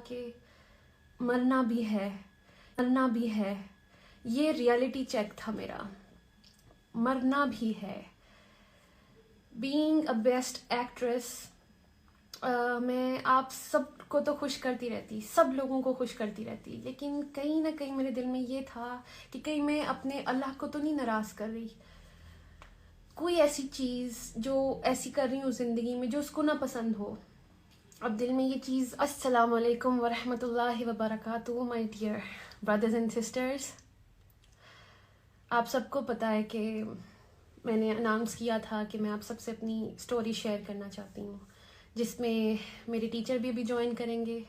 कि मरना भी है, मरना भी है। ये रियलिटी चेक था मेरा। मरना भी है। बीइंग अ बेस्ट एक्ट्रेस, मैं आप सबको तो खुश करती रहती, सब लोगों को खुश करती रहती, लेकिन कहीं ना कहीं मेरे दिल में ये था कि कहीं मैं अपने अल्लाह को तो नहीं नाराज़ कर रही। कोई ऐसी चीज़ जो ऐसी कर रही हूँ ज़िंदगी में जो उसको ना पसंद हो। अब दिल में ये चीज़। अस्सलाम वालेकुम वरहमतुल्लाहि वबरकातुहू my dear brothers and sisters. आप सबको पता है कि मैंने अनाउंस किया था कि मैं आप सबसे अपनी स्टोरी शेयर करना चाहती हूँ, जिसमें मेरे टीचर भी अभी ज्वाइन करेंगे,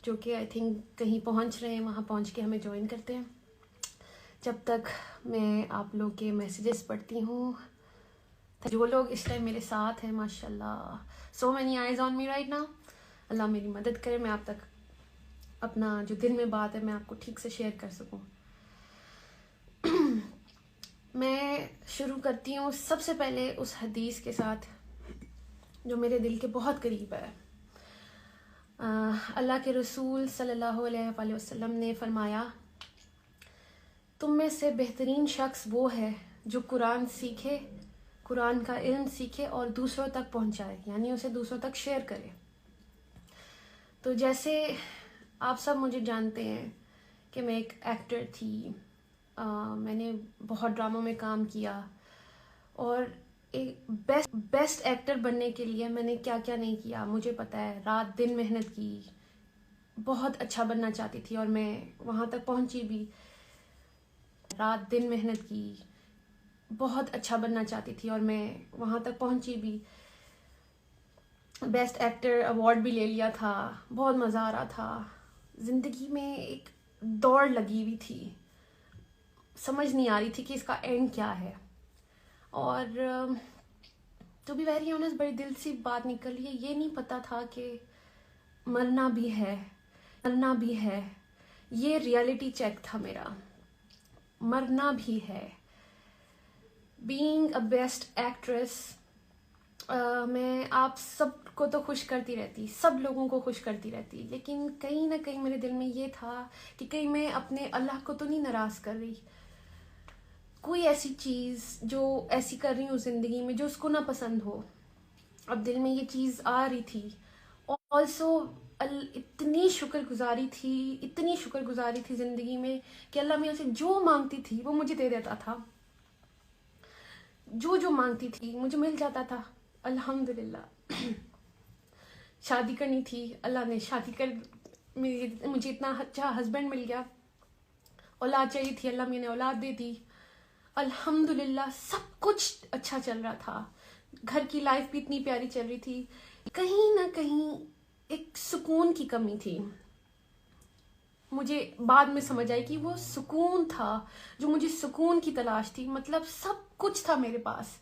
जो कि आई थिंक कहीं पहुँच रहे हैं, वहाँ पहुँच के हमें ज्वाइन करते हैं। जब तक मैं आप लोग के मैसेजेस पढ़ती हूँ, जो लोग इस टाइम मेरे साथ हैं, माशाल्लाह, so many eyes on me right now. अल्लाह मेरी मदद करे, मैं आप तक अपना जो दिल में बात है मैं आपको ठीक से शेयर कर सकूँ। मैं शुरू करती हूँ सबसे पहले उस हदीस के साथ जो मेरे दिल के बहुत करीब है। अल्लाह के रसूल सल्लल्लाहु अलैहि वसल्लम ने फरमाया, तुम में से बेहतरीन शख्स वो है जो कुरान सीखे, कुरान का इल्म सीखे और दूसरों तक पहुँचाए, यानी उसे दूसरों तक शेयर करे। तो जैसे आप सब मुझे जानते हैं कि मैं एक एक्टर थी, मैंने बहुत ड्रामों में काम किया, और एक बेस्ट एक्टर बनने के लिए मैंने क्या क्या नहीं किया मुझे पता है। रात दिन मेहनत की, बहुत अच्छा बनना चाहती थी और मैं वहाँ तक पहुँची भी। रात दिन मेहनत की, बहुत अच्छा बनना चाहती थी और मैं वहाँ तक पहुँची भी। बेस्ट एक्टर अवार्ड भी ले लिया था, बहुत मज़ा आ रहा था। ज़िंदगी में एक दौड़ लगी हुई थी, समझ नहीं आ रही थी कि इसका एंड क्या है। और टू बी वेरी ऑनेस्ट, बड़ी दिल से बात निकली है, ये नहीं पता था कि मरना भी है, मरना भी है। ये रियलिटी चेक था मेरा। मरना भी है। बीइंग अ बेस्ट एक्ट्रेस, मैं आप सबको तो खुश करती रहती, सब लोगों को खुश करती रहती, लेकिन कहीं ना कहीं मेरे दिल में ये था कि कहीं मैं अपने अल्लाह को तो नहीं नाराज़ कर रही। कोई ऐसी चीज़ जो ऐसी कर रही हूँ ज़िंदगी में जो उसको ना पसंद हो। अब दिल में ये चीज़ आ रही थी। ऑल्सो इतनी शुक्रगुजारी थी, इतनी शुक्रगुजारी थी ज़िंदगी में कि अल्लाह मियाँ से जो मांगती थी वो मुझे दे देता था। जो जो मांगती थी मुझे मिल जाता था, अल्हम्दुलिल्लाह। शादी करनी थी, अल्लाह ने शादी कर, मुझे इतना अच्छा हस्बैंड मिल गया। औलाद चाहिए थी, अल्लाह मैंने औलाद दे दी, अल्हम्दुलिल्लाह। सब कुछ अच्छा चल रहा था, घर की लाइफ भी इतनी प्यारी चल रही थी। कहीं ना कहीं एक सुकून की कमी थी। मुझे बाद में समझ आई कि वो सुकून था जो मुझे सुकून की तलाश थी। मतलब सब कुछ था मेरे पास,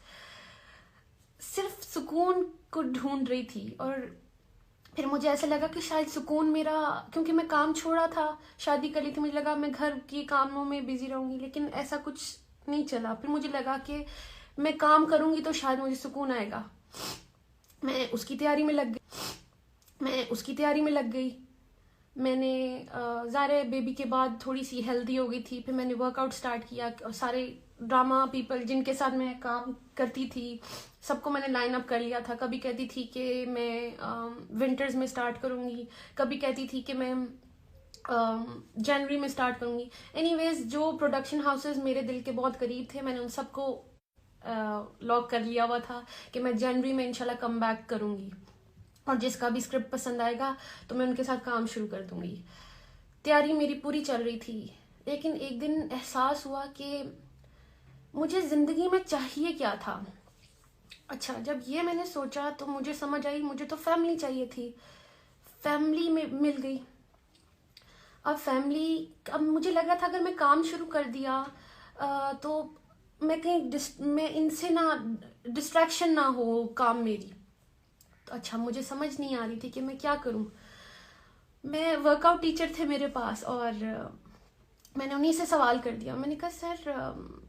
सिर्फ सुकून को ढूंढ रही थी। और फिर मुझे ऐसा लगा कि शायद सुकून मेरा, क्योंकि मैं काम छोड़ा था, शादी कर ली थी, मुझे लगा मैं घर की कामों में बिजी रहूंगी, लेकिन ऐसा कुछ नहीं चला। फिर मुझे लगा कि मैं काम करूंगी तो शायद मुझे सुकून आएगा। मैं उसकी तैयारी में लग गई। मैंने ज़ाहिर बेबी के बाद थोड़ी सी हेल्दी हो गई थी, फिर मैंने वर्कआउट स्टार्ट किया और सारे ड्रामा पीपल जिनके साथ मैं काम करती थी सबको मैंने लाइन अप कर लिया था। कभी कहती थी कि मैं विंटर्स में स्टार्ट करूँगी, कभी कहती थी कि मैं जनवरी में स्टार्ट करूँगी। एनीवेज, जो प्रोडक्शन हाउसेस मेरे दिल के बहुत करीब थे मैंने उन सबको लॉक कर लिया हुआ था कि मैं जनवरी में इंशाल्लाह कम बैक करूँगी, और जिसका भी स्क्रिप्ट पसंद आएगा तो मैं उनके साथ काम शुरू कर दूंगी। तैयारी मेरी पूरी चल रही थी, लेकिन एक दिन एहसास हुआ कि मुझे ज़िंदगी में चाहिए क्या था। अच्छा, जब ये मैंने सोचा तो मुझे समझ आई मुझे तो फैमिली चाहिए थी। फैमिली में मिल गई। अब मुझे लगा था अगर मैं काम शुरू कर दिया तो मैं इनसे ना डिस्ट्रैक्शन ना हो काम मेरी। तो अच्छा, मुझे समझ नहीं आ रही थी कि मैं क्या करूं। मैं वर्कआउट टीचर थे मेरे पास, और मैंने उन्हीं से सवाल कर दिया। मैंने कहा सर,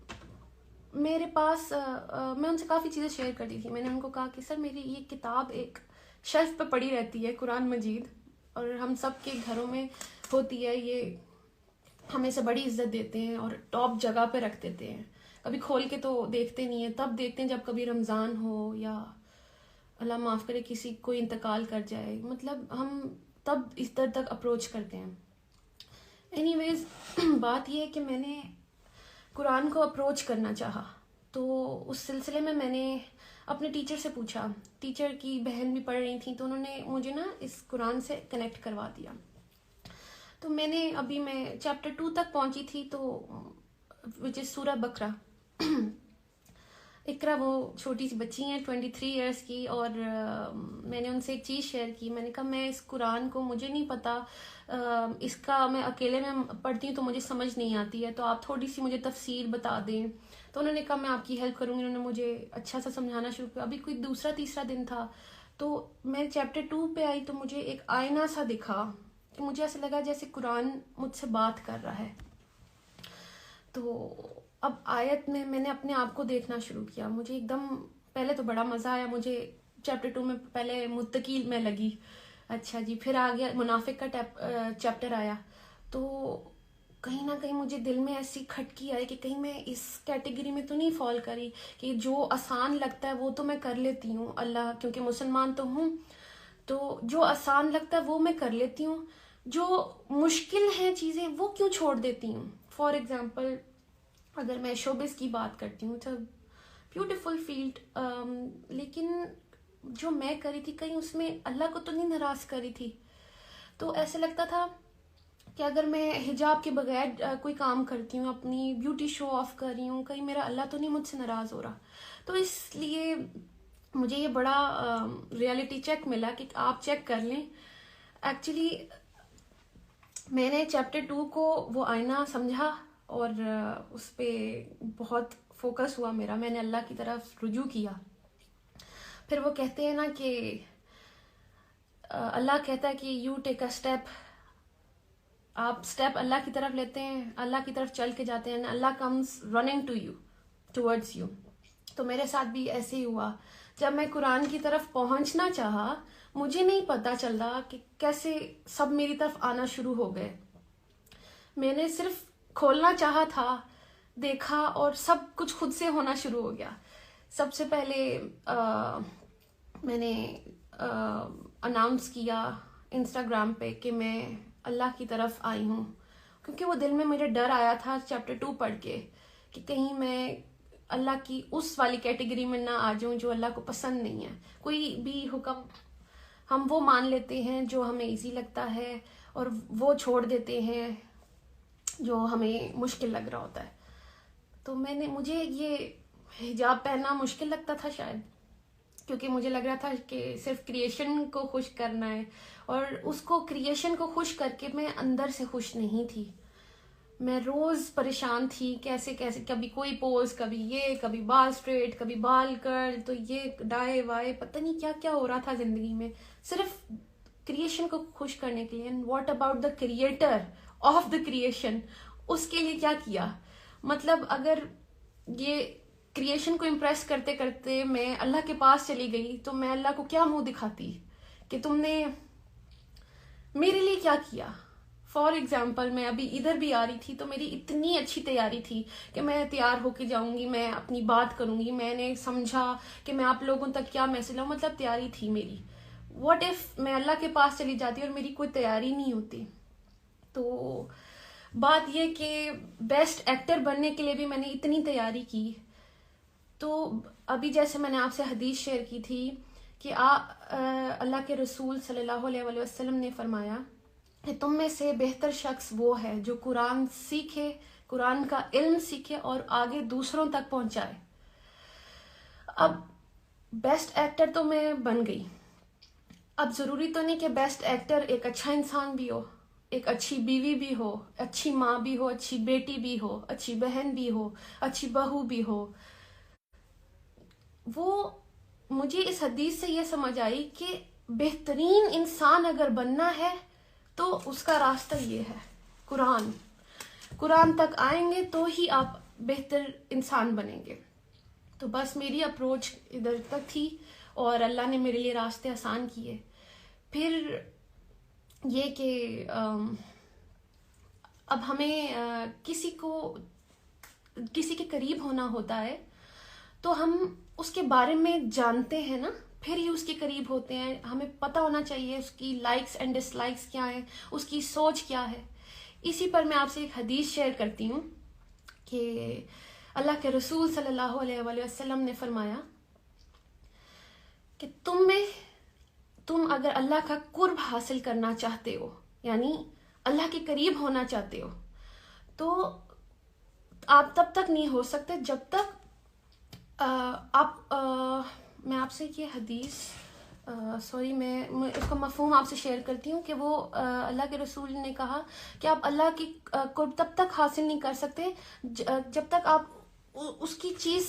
मेरे पास मैं उनसे काफ़ी चीज़ें शेयर करती थी। मैंने उनको कहा कि सर, मेरी ये किताब एक शेल्फ पे पड़ी रहती है, कुरान मजीद, और हम सब के घरों में होती है, ये हमें से बड़ी इज्जत देते हैं और टॉप जगह पे रख देते हैं। कभी खोल के तो देखते नहीं है, तब देखते हैं जब कभी रमज़ान हो या अल्लाह माफ़ करे किसी कोई इंतकाल कर जाए, मतलब हम तब इस दर तक अप्रोच करते हैं। एनीवेज बात यह है कि मैंने कुरान को अप्रोच करना चाहा, तो उस सिलसिले में मैंने अपने टीचर से पूछा। टीचर की बहन भी पढ़ रही थी, तो उन्होंने मुझे ना इस कुरान से कनेक्ट करवा दिया। तो मैं चैप्टर 2 तक पहुंची थी, तो विच इज़ सूरह बकरा। इकरा वो छोटी सी बच्ची हैं 23 इयर्स की, और मैंने उनसे एक चीज़ शेयर की। मैंने कहा मैं इस कुरान को, मुझे नहीं पता, इसका मैं अकेले में पढ़ती हूँ तो मुझे समझ नहीं आती है, तो आप थोड़ी सी मुझे तफसीर बता दें। तो उन्होंने कहा मैं आपकी हेल्प करूँगी। उन्होंने मुझे अच्छा सा समझाना शुरू किया। अभी कोई दूसरा तीसरा दिन था, तो मैं चैप्टर 2 पे आई, तो मुझे एक आईना सा दिखा कि मुझे ऐसा लगा जैसे कुरान मुझसे बात कर रहा है। तो अब आयत में मैंने अपने आप को देखना शुरू किया। मुझे एकदम पहले तो बड़ा मज़ा आया। मुझे चैप्टर 2 में पहले मुत्तकी में लगी, अच्छा जी, फिर आ गया मुनाफिक का चैप्टर आया, तो कहीं ना कहीं मुझे दिल में ऐसी खटकी आई कि कहीं मैं इस कैटेगरी में तो नहीं फॉल करी कि जो आसान लगता है वो तो मैं कर लेती हूँ, अल्लाह, क्योंकि मुसलमान तो हूँ, तो जो आसान लगता है वो मैं कर लेती हूँ, जो मुश्किल हैं चीज़ें वो क्यों छोड़ देती हूँ। फॉर एग्जाम्पल अगर मैं शोबिस की बात करती हूँ, तो ब्यूटीफुल फील्ड, लेकिन जो मैं करी थी कहीं उसमें अल्लाह को तो नहीं नाराज़ करी थी। तो ऐसे लगता था कि अगर मैं हिजाब के बगैर कोई काम करती हूँ, अपनी ब्यूटी शो ऑफ कर रही हूँ, कहीं मेरा अल्लाह तो नहीं मुझसे नाराज़ हो रहा। तो इसलिए मुझे ये बड़ा रियलिटी चेक मिला कि आप चेक कर लें। एक्चुअली मैंने चैप्टर 2 को वो आईना समझा और उस पर बहुत फोकस हुआ मेरा। मैंने अल्लाह की तरफ रुजू किया। फिर वो कहते हैं ना कि अल्लाह कहता है कि यू टेक अ स्टेप, आप स्टेप अल्लाह की तरफ लेते हैं, अल्लाह की तरफ चल के जाते हैं, अल्लाह comes running to you, towards you. तो मेरे साथ भी ऐसे ही हुआ। जब मैं कुरान की तरफ पहुंचना चाहा, मुझे नहीं पता चल रहा कि कैसे सब मेरी तरफ आना शुरू हो गए। मैंने सिर्फ खोलना चाहा था, देखा, और सब कुछ खुद से होना शुरू हो गया। सबसे पहले मैंने अनाउंस किया इंस्टाग्राम पे कि मैं अल्लाह की तरफ आई हूँ, क्योंकि वो दिल में मेरे डर आया था चैप्टर 2 पढ़ के कि कहीं मैं अल्लाह की उस वाली कैटेगरी में ना आ जाऊं जो अल्लाह को पसंद नहीं है। कोई भी हुक्म हम वो मान लेते हैं जो हमें इजी लगता है, और वो छोड़ देते हैं जो हमें मुश्किल लग रहा होता है। तो मुझे ये हिजाब पहनना मुश्किल लगता था शायद, क्योंकि मुझे लग रहा था कि सिर्फ क्रिएशन को खुश करना है, और उसको क्रिएशन को खुश करके मैं अंदर से खुश नहीं थी। मैं रोज परेशान थी, कैसे कैसे, कभी कोई पोज, कभी ये, कभी बाल स्ट्रेट, कभी बाल कर्ल, तो ये डाए वाए, पता नहीं क्या क्या हो रहा था जिंदगी में, सिर्फ क्रिएशन को खुश करने के लिए। And what about the creator of the creation, उसके लिए क्या किया? मतलब अगर ये क्रिएशन को इम्प्रेस करते करते मैं अल्लाह के पास चली गई, तो मैं अल्लाह को क्या मुंह दिखाती कि तुमने मेरे लिए क्या किया। फॉर एग्जाम्पल मैं अभी इधर भी आ रही थी, तो मेरी इतनी अच्छी तैयारी थी कि मैं तैयार होके जाऊंगी, मैं अपनी बात करूंगी, मैंने समझा कि मैं आप लोगों तक क्या मैसेज लाऊं, मतलब तैयारी थी मेरी। व्हाट इफ मैं अल्लाह के पास चली जाती और मेरी कोई तैयारी नहीं होती? तो बात यह कि बेस्ट एक्टर बनने के लिए भी मैंने इतनी तैयारी की। तो अभी जैसे मैंने आपसे हदीस शेयर की थी कि अल्लाह के रसूल सल्लल्लाहु अलैहि वसल्लम ने फरमाया कि तुम में से बेहतर शख्स वो है जो कुरान सीखे, कुरान का इल्म सीखे और आगे दूसरों तक पहुंचाए। अब बेस्ट एक्टर तो मैं बन गई। अब जरूरी तो नहीं कि बेस्ट एक्टर एक अच्छा इंसान भी हो, एक अच्छी बीवी भी हो, अच्छी माँ भी हो, अच्छी बेटी भी हो, अच्छी बहन भी हो, अच्छी बहू भी हो। वो मुझे इस हदीस से ये समझ आई कि बेहतरीन इंसान अगर बनना है तो उसका रास्ता ये है, कुरान। कुरान तक आएंगे तो ही आप बेहतर इंसान बनेंगे। तो बस मेरी अप्रोच इधर तक थी और अल्लाह ने मेरे लिए रास्ते आसान किए। फिर ये कि अब हमें किसी के करीब होना होता है तो हम उसके बारे में जानते हैं ना, फिर ही उसके करीब होते हैं। हमें पता होना चाहिए उसकी लाइक्स एंड डिसलाइक्स क्या है, उसकी सोच क्या है। इसी पर मैं आपसे एक हदीस शेयर करती हूँ कि अल्लाह के रसूल सल्लल्लाहु अलैहि वसल्लम ने फरमाया कि तुम अगर अल्लाह का कुर्ब हासिल करना चाहते हो, यानी अल्लाह के करीब होना चाहते हो, तो आप तब तक नहीं हो सकते जब तक मैं आपसे ये हदीस सॉरी मैं उसका मफहूम आपसे शेयर करती हूँ कि वो अल्लाह के रसूल ने कहा कि आप अल्लाह की कुर्ब तब तक हासिल नहीं कर सकते जब तक आप उसकी चीज़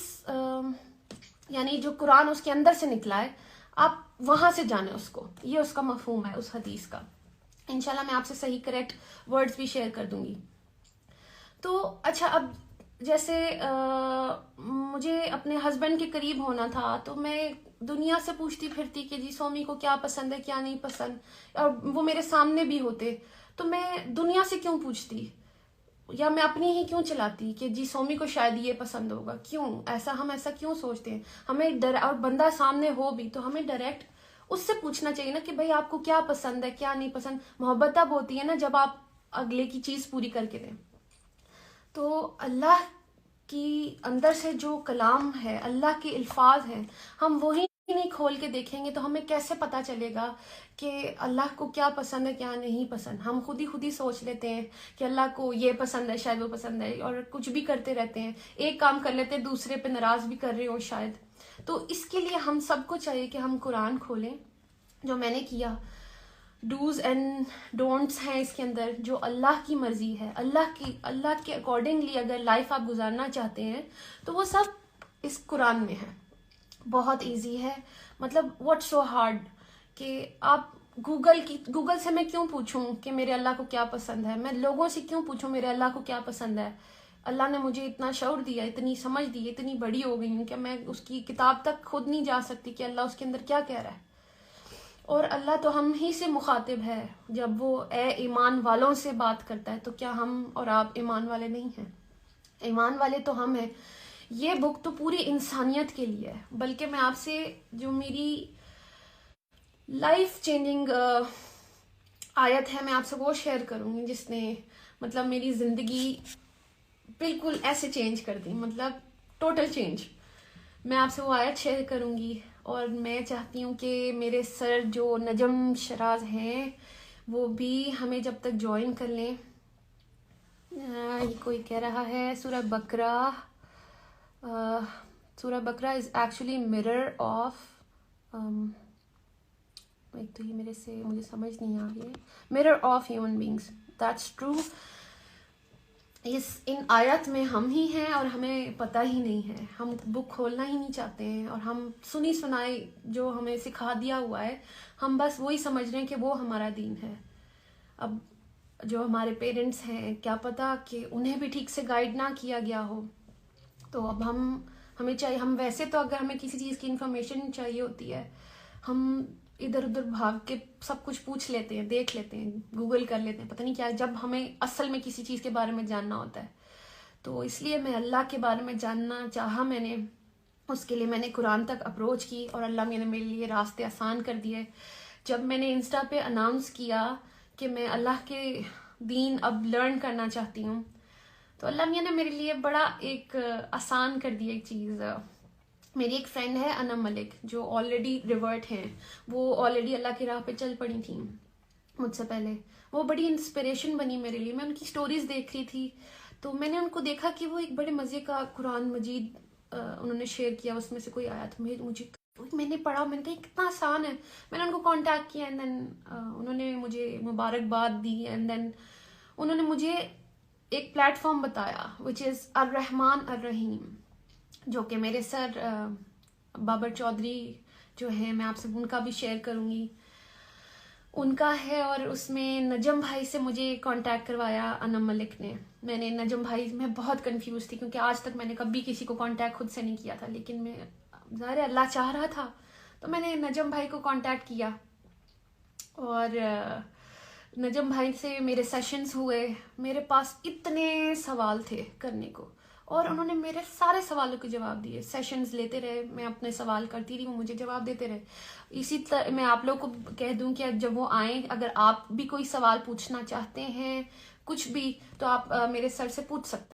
यानी जो कुरान उसके अंदर से निकला है, आप वहां से जाने उसको। ये उसका मफहूम है उस हदीस का। इंशाल्लाह मैं आपसे सही करेक्ट वर्ड्स भी शेयर कर दूंगी। तो अच्छा, अब जैसे मुझे अपने हस्बैंड के करीब होना था तो मैं दुनिया से पूछती फिरती कि जी सोमी को क्या पसंद है क्या नहीं पसंद, और वो मेरे सामने भी होते, तो मैं दुनिया से क्यों पूछती, या मैं अपनी ही क्यों चलाती कि जी सोमी को शायद ये पसंद होगा। क्यों हम ऐसा क्यों सोचते हैं? हमें और बंदा सामने हो भी तो हमें डायरेक्ट उससे पूछना चाहिए ना कि भाई आपको क्या पसंद है क्या नहीं पसंद। मोहब्बत तब होती है ना जब आप अगले की चीज पूरी करके दें। तो अल्लाह की अंदर से जो कलाम है, अल्लाह के अल्फाज हैं, हम वही नहीं खोल के देखेंगे तो हमें कैसे पता चलेगा कि अल्लाह को क्या पसंद है क्या नहीं पसंद। हम खुद ही सोच लेते हैं कि अल्लाह को ये पसंद है शायद वो पसंद है, और कुछ भी करते रहते हैं, एक काम कर लेते हैं दूसरे पे नाराज भी कर रहे हो शायद। तो इसके लिए हम सबको चाहिए कि हम कुरान खोलें, जो मैंने किया। डूज एंड डोंट्स हैं इसके अंदर, जो अल्लाह की मर्जी है, अल्लाह के अकॉर्डिंगली अगर लाइफ आप गुजारना चाहते हैं तो वो सब इस कुरान में है। बहुत इजी है, मतलब व्हाट सो हार्ड कि आप गूगल से मैं क्यों पूछूं कि मेरे अल्लाह को क्या पसंद है? मैं लोगों से क्यों पूछूं मेरे अल्लाह को क्या पसंद है? अल्लाह ने मुझे इतना शऊर दिया, इतनी समझ दी, इतनी बड़ी हो गई हूं कि मैं उसकी किताब तक खुद नहीं जा सकती कि अल्लाह उसके अंदर क्या कह रहा है। और अल्लाह तो हम ही से मुखातिब है। जब वो ए ईमान वालों से बात करता है तो क्या हम और आप ईमान वाले नहीं हैं? ईमान वाले तो हम हैं। ये बुक तो पूरी इंसानियत के लिए है। बल्कि मैं आपसे जो मेरी लाइफ चेंजिंग आयत है मैं आपसे वो शेयर करूंगी, जिसने मतलब मेरी जिंदगी बिल्कुल ऐसे चेंज कर दी, मतलब टोटल चेंज। मैं आपसे वो आयत शेयर करूंगी, और मैं चाहती हूँ कि मेरे सर जो नजम शराज हैं वो भी हमें जब तक ज्वाइन कर लें। ये कोई कह रहा है सूरह बकरा, सूरह बकरा इज एक्चुअली मिरर ऑफ, एक तो ये मुझे समझ नहीं आ रही है, mirror of human beings. That's true. इन आयत में हम ही हैं और हमें पता ही नहीं है। हम बुक खोलना ही नहीं चाहते हैं, और हम सुनी सुनाई जो हमें सिखा दिया हुआ है हम बस वही समझ रहे हैं कि वो हमारा दीन है। अब जो हमारे पेरेंट्स हैं, क्या पता कि उन्हें भी ठीक से गाइड ना किया गया हो। तो अब हमें चाहिए, हम वैसे तो अगर हमें किसी चीज़ की इन्फॉर्मेशन चाहिए होती है हम इधर उधर भाग के सब कुछ पूछ लेते हैं, देख लेते हैं, गूगल कर लेते हैं, पता नहीं क्या, जब हमें असल में किसी चीज़ के बारे में जानना होता है। तो इसलिए मैं अल्लाह के बारे में जानना चाहा, मैंने उसके लिए मैंने कुरान तक अप्रोच की, और अल्लाह ने मेरे लिए रास्ते आसान कर दिए। जब मैंने इंस्टा पे अनाउंस किया कि मैं अल्लाह के दीन अब लर्न करना चाहती हूँ, तो अल्लाह मियाँ ने मेरे लिए बड़ा एक आसान कर दिया एक चीज़। मेरी एक फ्रेंड है अनम मलिक, जो ऑलरेडी रिवर्ट हैं, वो ऑलरेडी अल्लाह की राह पे चल पड़ी थी मुझसे पहले। वो बड़ी इंस्पिरेशन बनी मेरे लिए। मैं उनकी स्टोरीज देख रही थी तो मैंने उनको देखा कि वो एक बड़े मज़े का कुरान मजीद उन्होंने शेयर किया, उसमें से कोई आयत मुझे मैंने पढ़ा, मैंने कहा कितना आसान है। मैंने उनको कांटेक्ट किया, एंड देन उन्होंने मुझे मुबारकबाद दी, एंड देन उन्होंने मुझे एक प्लेटफॉर्म बताया विच इज़ अर्रहमान अर्रहीम, जो कि मेरे सर बाबर चौधरी जो हैं, मैं आपसे उनका भी शेयर करूंगी, उनका है। और उसमें नजम भाई से मुझे कांटेक्ट करवाया अनम मलिक ने। मैंने नजम भाई में बहुत कंफ्यूज थी क्योंकि आज तक मैंने कभी किसी को कांटेक्ट खुद से नहीं किया था, लेकिन मैं ज़ाहिर अल्लाह चाह रहा था तो मैंने नजम भाई को कांटेक्ट किया। और नजम भाई से मेरे सेशंस हुए, मेरे पास इतने सवाल थे करने को और उन्होंने मेरे सारे सवालों के जवाब दिए। सेशंस लेते रहे, मैं अपने सवाल करती रही, वो मुझे जवाब देते रहे। इसी तरह मैं आप लोग को कह दूं कि जब वो आए, अगर आप भी कोई सवाल पूछना चाहते हैं कुछ भी, तो आप मेरे सर से पूछ सकते हैं।